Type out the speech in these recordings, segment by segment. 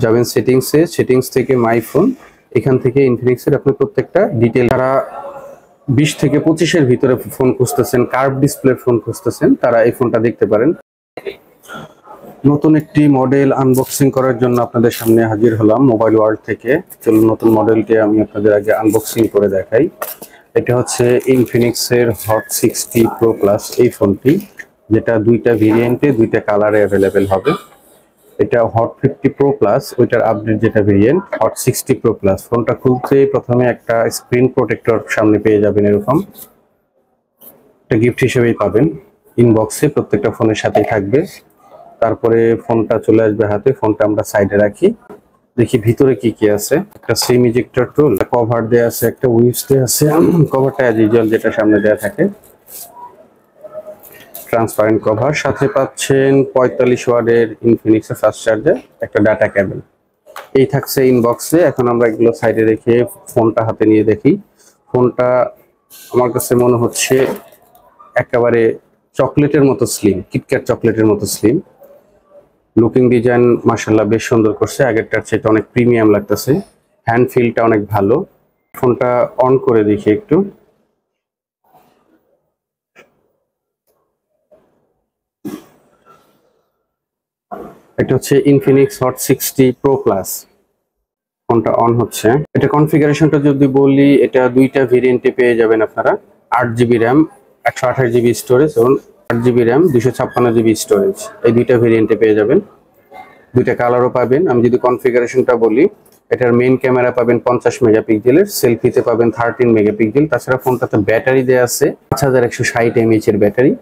যাবেন সেটিংসে, সেটিংস থেকে মাই ফোন, এখান থেকে ইনফিনিক্সের আপনি প্রত্যেকটা ডিটেল, তারা 20 থেকে 25-এর ভিতরে ফোন খুঁজতেছেন, কার্ভ ডিসপ্লে ফোন খুঁজতেছেন, তারা এই ফোনটা দেখতে পারেন। নতুন একটি মডেল আনবক্সিং করার জন্য আপনাদের সামনে হাজির হলাম মোবাইল ওয়ার্ল্ড থেকে। চলুন নতুন মডেলটি আমি আপনাদের আগে আনবক্সিং করে দেখাই। এটা হচ্ছে ইনফিনিক্সের হট 60 প্রো প্লাস এই ফোনটি, যেটা দুইটা ভেরিয়েন্টে দুইটা কালারে অ্যাভেলেবেল হবে। এটা হট 50 প্রো প্লাস, ওইটার আপডেট যেটা ভেরিয়েন্ট হট 60 প্রো প্লাস। ফোনটা খুলতে প্রথমে একটা স্ক্রিন প্রোটেক্টর সামনে পেয়ে যাবেন, এরকম একটা গিফট হিসেবেই পাবেন ইনবক্সে, প্রত্যেকটা ফোনের সাথেই থাকবে। তারপরে ফোনটা চলে আসবে হাতে, ফোনটা আমরা সাইডে রাখি, দেখি ভিতরে কি কি আছে। একটা সিম ইজেক্টর টুল, কভার দেয়া আছে, একটা উইপস দেয়া আছে, কভারটা অ্যাজ ইউজুয়াল যেটা সামনে দেয়া থাকে, ট্রান্সপারেন্ট কভার। সাথে পাচ্ছেন 45 ওয়াটের ইনফিনিক্সের ফাস্ট চার্জার, একটা ডাটা কেবল। এই থাকছে ইনবক্সে। এখন আমরা এগুলো সাইডে রেখে ফোনটা হাতে নিয়ে দেখি। ফোনটা আমার কাছে মনে হচ্ছে একেবারে চকলেটের মতো স্লিম, কিটক্যাট চকলেটের মতো স্লিম। লুকিং ডিজাইন মাশাআল্লাহ বেশ সুন্দর করছে, আগেরটার চেয়ে অনেক প্রিমিয়াম লাগতেছে। হ্যান্ড ফিলটা অনেক ভালো। ফোনটা অন করে দেখি একটু। এটা হচ্ছে ইনফিনিক্স হট 60 প্রো প্লাস, ফোনটা অন হচ্ছে। এটা কনফিগারেশনটা যদি বলি, এটা দুইটা ভেরিয়েন্টে পেয়ে যাবেন আপনারা। 8GB র্যাম, 128GB স্টোরেজ এবং 8GB র্যাম, 256GB স্টোরেজ, এই দুইটা ভেরিয়েন্টে পেয়ে যাবেন। দুইটা কালারও পাবেন। আমি যদি কনফিগারেশনটা বলি, এটার মেইন ক্যামেরা পাবেন 50 মেগাপিক্সেলের, সেলফিতে পাবেন 13 মেগাপিক্সেল। তাছাড়া ফোনটাতে ব্যাটারি দেওয়া আছে 5160 mAh এর ব্যাটারি।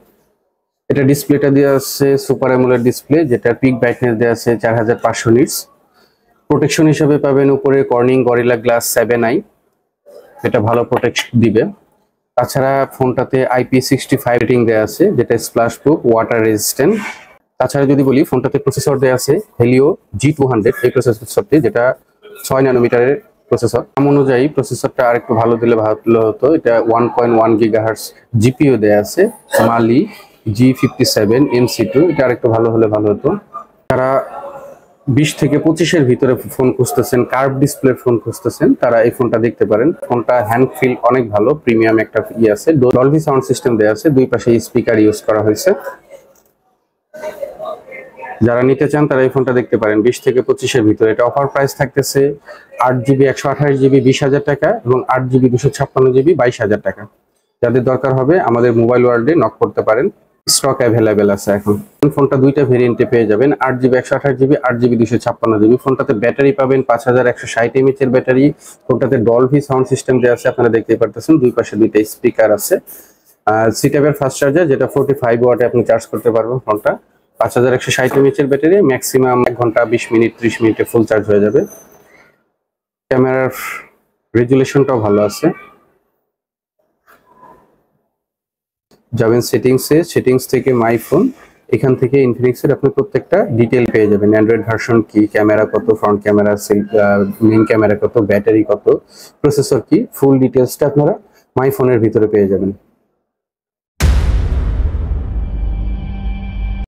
এটা ডিসপ্লেটা দেওয়া আছে সুপার অ্যামোলেড ডিসপ্লে, যেটা পিক ব্রাইটনেস দেওয়া আছে 4500 নিটস। প্রোটেকশন হিসেবে পাবেন উপরে কর্নিং গরিলা গ্লাস 7i, এটা ভালো প্রোটেকশন দিবে। তাছাড়া ফোনটাতে IP65 রেটিং দেওয়া আছে, যেটা স্প্ল্যাশ প্রুফ, ওয়াটার রেজিস্ট্যান্ট। তাছাড়া যদি বলি, ফোনটাতে প্রসেসর দেওয়া আছে হেলিও G200, এই প্রসেসরটি, যেটা 6 ন্যানোমিটারের প্রসেসর। দাম অনুযায়ী প্রসেসরটা আরেকটু ভালো দিলে ভালো হতো। এটা 1.1 GHz জিপিও দেওয়া আছে, মালি G57 MC2, এটা আরেকটু ভালো হলে ভালো হতো। তারা 20 থেকে 25-এর ভিতরে ফোন খুঁজতেছেন, কার্ভ ডিসপ্লে ফোন খুঁজতেছেন, তারা এই ফোনটা দেখতে পারেন। ফোনটা হ্যান্ড ফিল অনেক ভালো, প্রিমিয়াম একটা আছে। ডলবি সাউন্ড সিস্টেম দেওয়া আছে, দুই পাশে স্পিকার ইউজ করা হয়েছে। যারা নিতে চান তারা এই ফোনটা দেখতে পারেন 20 থেকে 25-এর ভিতরে। এটা অফার প্রাইস থাকতেছে 8GB 128GB 20,000 টাকা এবং 8GB 256GB 22,000 টাকা। যাদের দরকার হবে আমাদের মোবাইল ওয়ার্ল্ডে নক করতে পারেন, স্টক অ্যাভেলেবেল আছে এখন। ফোনটা দুইটা ভেরিয়েন্টে পেয়ে যাবেন, 8GB 128GB, 8GB 256GB। ফোনটাতে ব্যাটারি পাবেন 5160 mAh এর ব্যাটারি। ফোনটাতে ডলবি সাউন্ড সিস্টেম দেওয়া আছে, আপনারা দেখতেই পারতেছেন, দুই পাশে দুইটা স্পিকার আছে। সি টাইপের ফাস্ট চার্জার, যেটা 45 ওয়াটে আপনি চার্জ করতে পারবেন। ফোনটা 5160 mAh এর ব্যাটারি, ম্যাক্সিমাম 1 ঘন্টা 20 মিনিট 30 মিনিটে ফুল চার্জ হয়ে যাবে। ক্যামেরার রেজুলেশনটাও ভালো আছে। যাবেন সেটিংসে, সেটিংস থেকে মাই ফোন, এখান থেকে ইনফিনিক্সের আপনি প্রত্যেকটা ডিটেল পেয়ে যাবেন। অ্যান্ড্রয়েড ভার্সন কি, ক্যামেরা কত, ফ্রন্ট ক্যামেরা, মেইন ক্যামেরা কত, ব্যাটারি কত, প্রসেসর কি, ফুল ডিটেলসটা আপনারা মাই ফোনের ভিতরে পেয়ে যাবেন।